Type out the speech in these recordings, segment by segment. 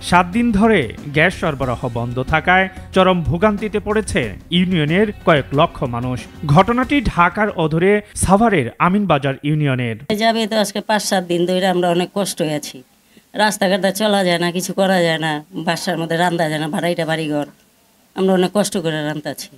7 দিন ধরে গ্যাস সরবরাহ বন্ধ থাকায় চরম ভোগান্তিতে পড়েছে ইউনিয়নের কয়েক লক্ষ মানুষ। ঘটনাটি ঢাকার অদূরে সাভারের আমিনবাজার ইউনিয়নের। যাবে তো আজকে 5-7 দিন ধরে আমরা অনেক কষ্ট আছি। রাস্তাঘাটে চলা যায় না, কিছু করা যায় না, বাসার মধ্যে রান্না যায় না, ভাড়াইটা বাড়িঘর, আমরা অনেক কষ্ট করে রান্তাছি।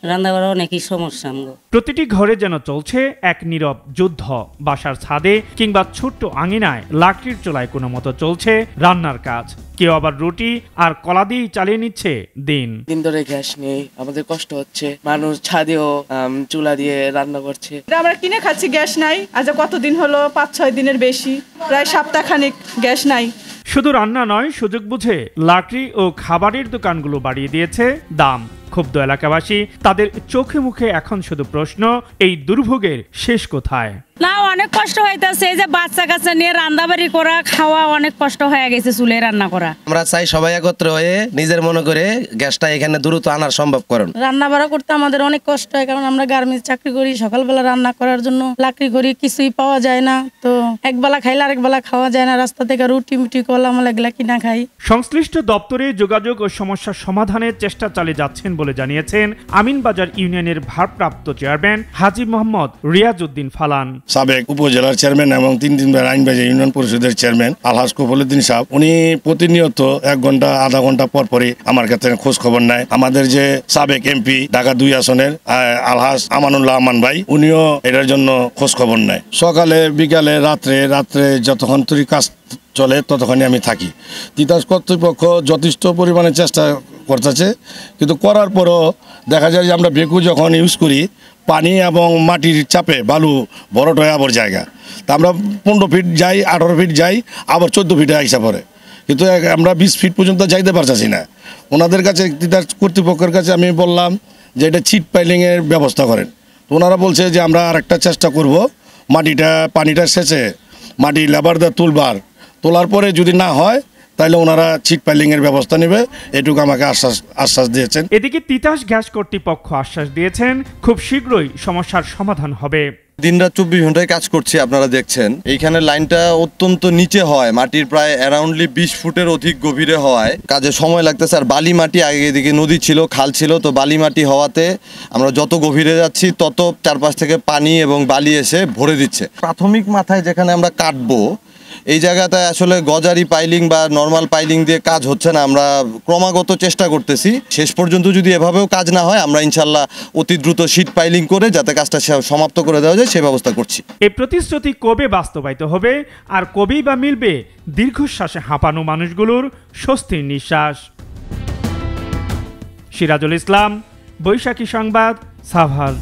রান্না করা অনেকই সমস্যা। প্রতিটি ঘরে যেন চলছে এক নীরব যুদ্ধ। বাসার ছাদে কিংবা ছোট্ট আঙিনায় লাকড়ির চুলায় কোনো মতো চলছে রান্নার কাজ। কেউ আবার রুটি আর কলা দিয়ে চালিয়ে নিচ্ছে দিন ধরে। গ্যাস নেই, আমাদের কষ্ট হচ্ছে। মানুষ ছাদেও চুলা দিয়ে রান্না করছে। আমরা কিনে খাচ্ছি, গ্যাস নাই। আজ কতদিন হলো, 5-6 দিনের বেশি, প্রায় সপ্তাহখানেক গ্যাস নাই। শুধু রান্না নয়, সুযোগ বুঝে লাকড়ি ও খাবারের দোকানগুলো বাড়িয়ে দিয়েছে দাম। ক্ষুব্ধ এলাকাবাসী, তাদের চোখে মুখে এখন শুধু প্রশ্ন, এই দুর্ভোগের শেষ কোথায়? না, অনেক কষ্ট হইতাছে। এই যে বাচ্চা কাচ্চা নিয়ে রান্নাবাড়ি করা, খাওয়া অনেক কষ্ট হয়ে গেছে চুলে রান্না করা। আমরা চাই সবাই একত্র হয়ে নিজের মনে করে গ্যাসটা এখানে দ্রুত আনার সম্ভব করুন। রান্না বাড়া করতে আমাদের অনেক কষ্ট হয়, কারণ আমরা গার্মেন্টস চাকরি করি। সকালবেলা রান্না করার জন্য লাকড়ি করি, কিছুই পাওয়া যায় না। তো একবেলা খাইলে আরেকবেলা খাওয়া যায় না। রাস্তা থেকে রুটি মুটি কলা মলা এগুলা কিনা খাই। সংশ্লিষ্ট দপ্তরে যোগাযোগ ও সমস্যার সমাধানের চেষ্টা চালিয়ে যাচ্ছেন বলে জানিয়েছেন আমিনবাজার ইউনিয়নের ভারপ্রাপ্ত চেয়ারম্যান হাজী মোহাম্মদ রিয়াজউদ্দিন ফালান। সাবেক উপজেলার চেয়ারম্যান এবং 3 দিন আইনবাজার ইউনিয়ন পরিষদের চেয়ারম্যান আলহাজ কফলউদ্দিন সাহেব, উনি প্রতিনিয়ত 1 ঘন্টা আধা ঘন্টা পর পরই আমার কাছে খোঁজ খবর নেয়। আমাদের যে সাবেক এমপি ঢাকা 2 আসনের আলহাজ আমানুল্লাহ আমান ভাই, উনিও এটার জন্য খোঁজ খবর নেয়। সকালে বিকালে রাত্রে যতক্ষণ তুই কাজ চলে ততক্ষণই আমি থাকি। তিতাস কর্তৃপক্ষ যথেষ্ট পরিমাণে চেষ্টা করতেছে, কিন্তু করার পরও দেখা যায় যে আমরা বেকু যখন ইউজ করি, পানি এবং মাটির চাপে বালু ভরট হয়ে আবার জায়গা, তা আমরা 15 ফিট যাই, 18 ফিট যাই, আবার 14 ফিটে আইসা পড়ে, কিন্তু আমরা 20 ফিট পর্যন্ত যাইতে পারছি না। ওনাদের কাছে তিতাস কর্তৃপক্ষের কাছে আমি বললাম যে এটা ছিট পাইলিংয়ের ব্যবস্থা করেন। তো ওনারা বলছে যে আমরা আরেকটা চেষ্টা করব, পানিটা সেচে মাটি লেবার দিয়ে তোলার পরে যদি না হয় তাহলে ওনারা ছিট পাইলিংয়ের ব্যবস্থা নেবে, এটুকু আমাকে আশ্বাস দিয়েছেন। এদিকে তিতাস গ্যাস কর্তৃপক্ষ আশ্বাস দিয়েছেন খুব শীঘ্রই সমস্যার সমাধান হবে। দিনরাত 24 ঘন্টায় কাজ করছি, আপনারা দেখছেন। এইখানে লাইনটা অত্যন্ত নিচে হয়, মাটির প্রায় অ্যারাউন্ডলি 20 ফুটের অধিক গভীরে হওয়ায় কাজে সময় লাগতেছে। আর বালি মাটি, আগে এদিকে নদী ছিল, খাল ছিল, তো বালি মাটি হওয়াতে আমরা যত গভীরে যাচ্ছি তত চারপাশ থেকে পানি এবং বালি এসে ভরে দিচ্ছে। প্রাথমিক মাথায় যেখানে আমরা কাটবো, এই জায়গাতে আসলে গজারি পাইলিং বা নর্মাল পাইলিং দিয়ে কাজ হচ্ছে না। আমরা ক্রমাগত চেষ্টা করতেছি, শেষ পর্যন্ত যদি এভাবেও কাজ না হয় আমরা ইনশাল্লাহ অতি দ্রুত শীট পাইলিং করে যাতে কাজটা সমাপ্ত করে দেওয়া যায় সেই ব্যবস্থা করছি। এই প্রতিশ্রুতি কবে বাস্তবায়িত হবে আর কবেই বা মিলবে দীর্ঘশ্বাসে হাঁপানো মানুষগুলোর স্বস্তির নিঃশ্বাস? সিরাজুল ইসলাম, বৈশাখী সংবাদ, সাভার।